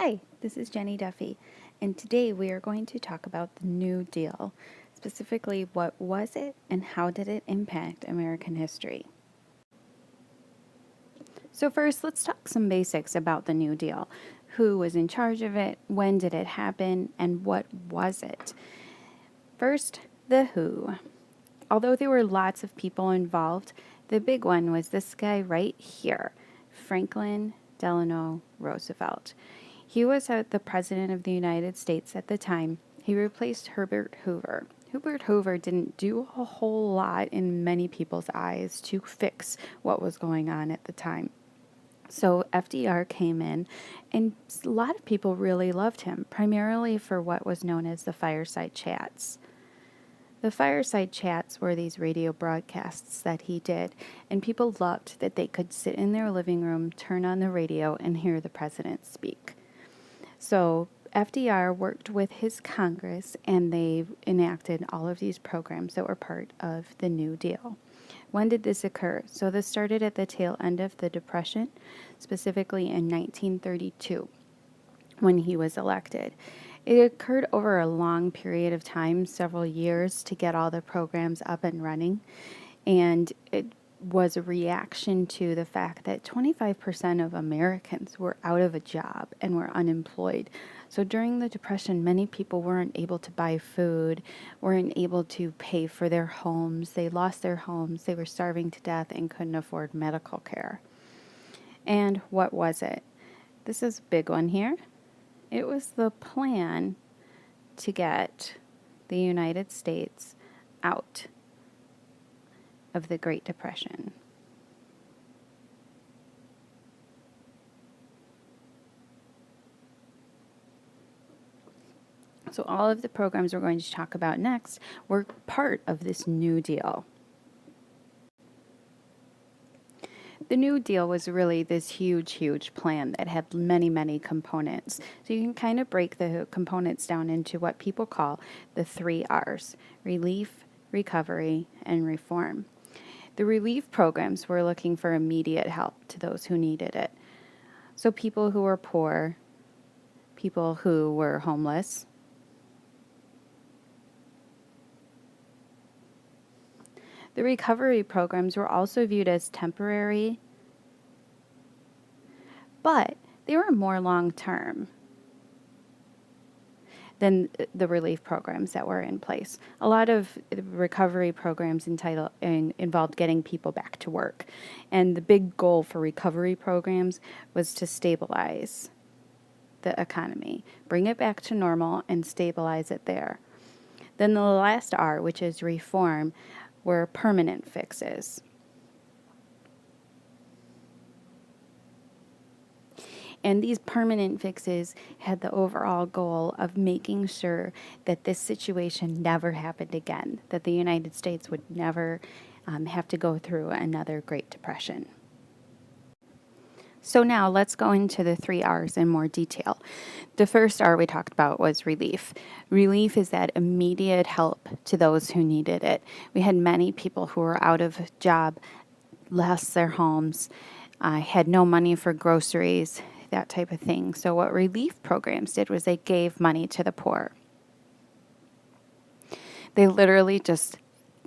Hi, this is Jenny Duffy, and today we are going to talk about the New Deal. Specifically, what was it and how did it impact American history? So, first, let's talk some basics about the New Deal. Who was in charge of it? When did it happen? And what was it? First, the who. Although there were lots of people involved, the big one was this guy right here, Franklin Delano Roosevelt. He was the President of the United States at the time. He replaced Herbert Hoover. Herbert Hoover didn't do a whole lot in many people's eyes to fix what was going on at the time. So FDR came in, and a lot of people really loved him, primarily for what was known as the fireside chats. The fireside chats were these radio broadcasts that he did, and people loved that they could sit in their living room, turn on the radio, and hear the president speak. So FDR worked with his Congress, and they enacted all of these programs that were part of the New Deal. When did this occur? So this started at the tail end of the Depression, specifically in 1932, when he was elected. It occurred over a long period of time, several years, to get all the programs up and running, and it was a reaction to the fact that 25% of Americans were out of a job and were unemployed. So during the Depression, many people weren't able to buy food, weren't able to pay for their homes. They lost their homes, they were starving to death, and couldn't afford medical care. And what was it? This is a big one here. It was the plan to get the United States out of the Great Depression. So all of the programs we're going to talk about next were part of this New Deal. The New Deal was really this huge plan that had many components. So you can kind of break the components down into what people call the 3 R's: relief, recovery, and reform. The relief programs were looking for immediate help to those who needed it. So people who were poor, people who were homeless. The recovery programs were also viewed as temporary, but they were more long-term than the relief programs that were in place. A lot of recovery programs involved getting people back to work. And the big goal for recovery programs was to stabilize the economy, bring it back to normal and stabilize it there. Then the last R, which is reform, were permanent fixes. And these permanent fixes had the overall goal of making sure that this situation never happened again, that the United States would never have to go through another Great Depression. So now let's go into the 3 R's in more detail. The first R we talked about was relief. Relief is that immediate help to those who needed it. We had many people who were out of a job, lost their homes, had no money for groceries, that type of thing. So what relief programs did was they gave money to the poor. They literally just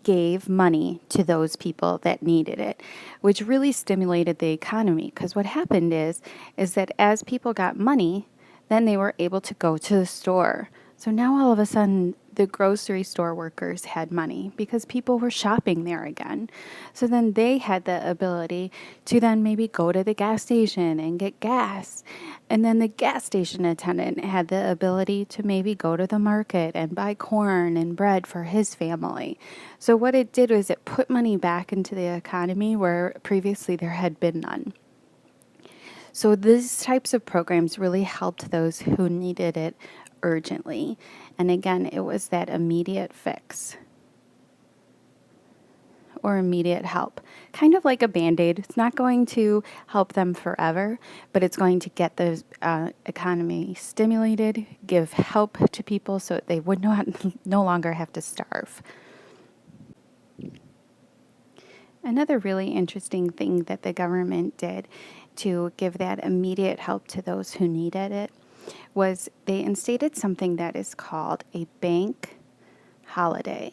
gave money to those people that needed it, which really stimulated the economy. Because what happened is that as people got money, then they were able to go to the store. So now all of a sudden, the grocery store workers had money because people were shopping there again. So then they had the ability to then maybe go to the gas station and get gas. And then the gas station attendant had the ability to maybe go to the market and buy corn and bread for his family. So what it did was it put money back into the economy where previously there had been none. So these types of programs really helped those who needed it urgently. And again, it was that immediate fix or immediate help, kind of like a Band-Aid. It's not going to help them forever, but it's going to get the economy stimulated, give help to people so they would no longer have to starve. Another really interesting thing that the government did to give that immediate help to those who needed it was they instated something that is called a bank holiday.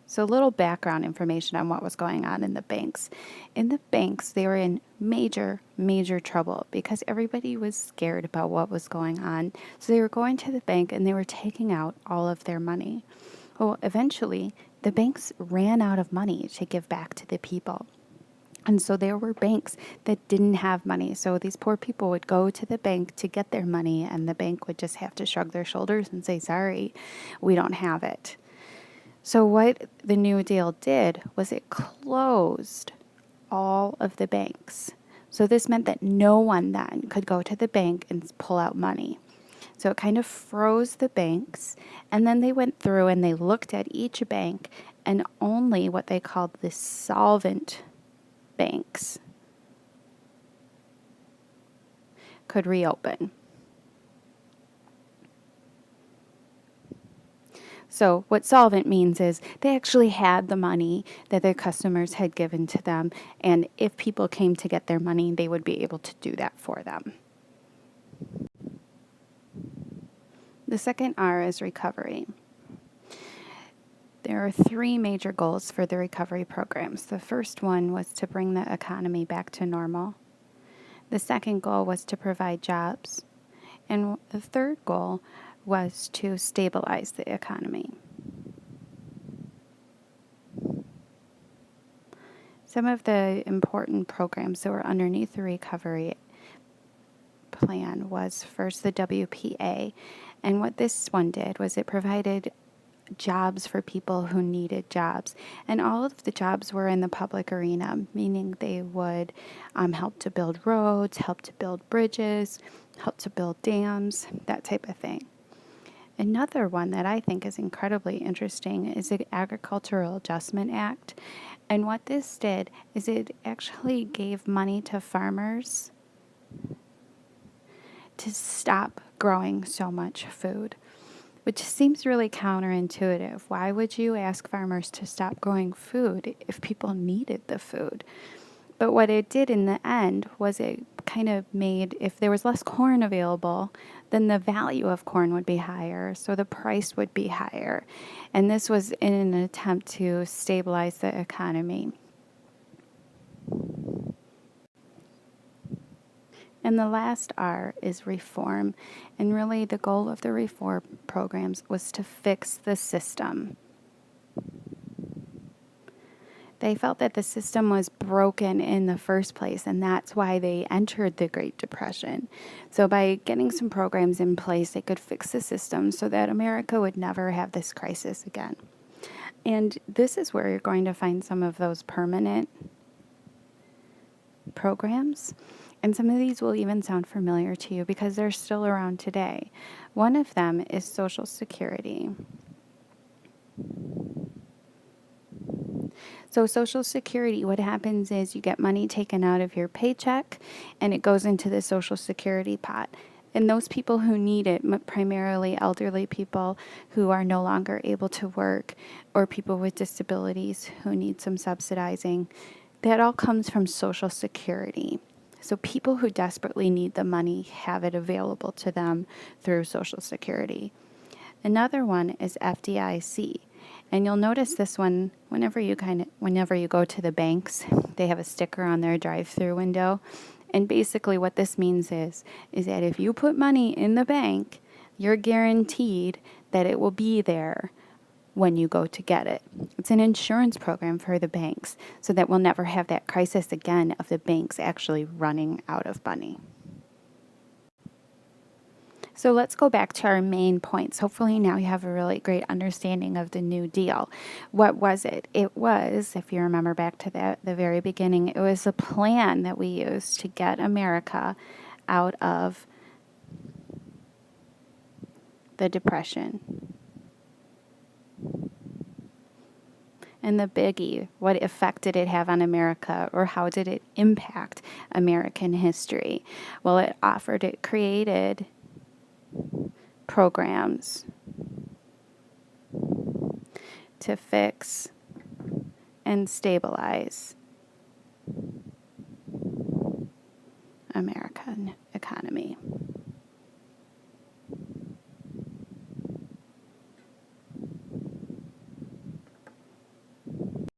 So, a little background information on what was going on in the banks. In the banks, they were in major, major trouble because everybody was scared about what was going on. So, they were going to the bank and they were taking out all of their money. Well, eventually, the banks ran out of money to give back to the people. And so there were banks that didn't have money. So these poor people would go to the bank to get their money, and the bank would just have to shrug their shoulders and say, sorry, we don't have it. So what the New Deal did was it closed all of the banks. So this meant that no one then could go to the bank and pull out money. So it kind of froze the banks, and then they went through and they looked at each bank, and only what they called the solvent banks could reopen. So what solvent means is they actually had the money that their customers had given to them, and if people came to get their money, they would be able to do that for them. The second R is recovery. There are three major goals for the recovery programs. The first one was to bring the economy back to normal. The second goal was to provide jobs. And the third goal was to stabilize the economy. Some of the important programs that were underneath the recovery plan was first the WPA. And what this one did was it provided jobs for people who needed jobs. And all of the jobs were in the public arena, meaning they would help to build roads, help to build bridges, help to build dams, that type of thing. Another one that I think is incredibly interesting is the Agricultural Adjustment Act. And what this did is it actually gave money to farmers to stop growing so much food, which seems really counterintuitive. Why would you ask farmers to stop growing food if people needed the food? But what it did in the end was it kind of made, if there was less corn available, then the value of corn would be higher, so the price would be higher. And this was in an attempt to stabilize the economy. And the last R is reform. And really, the goal of the reform programs was to fix the system. They felt that the system was broken in the first place, and that's why they entered the Great Depression. So by getting some programs in place, they could fix the system so that America would never have this crisis again. And this is where you're going to find some of those permanent programs. And some of these will even sound familiar to you because they're still around today. One of them is Social Security. So Social Security, what happens is you get money taken out of your paycheck and it goes into the Social Security pot. And those people who need it, primarily elderly people who are no longer able to work, or people with disabilities who need some subsidizing, that all comes from Social Security. So people who desperately need the money have it available to them through Social Security. Another one is FDIC. And you'll notice this one whenever you go to the banks, they have a sticker on their drive-through window. And basically what this means is that if you put money in the bank, you're guaranteed that it will be there when you go to get it. It's an insurance program for the banks so that we'll never have that crisis again of the banks actually running out of money. So let's go back to our main points. Hopefully now you have a really great understanding of the New Deal. What was it? It was, if you remember back to the very beginning, it was a plan that we used to get America out of the Depression. And the biggie, what effect did it have on America, or how did it impact American history? Well, it created programs to fix and stabilize American economy.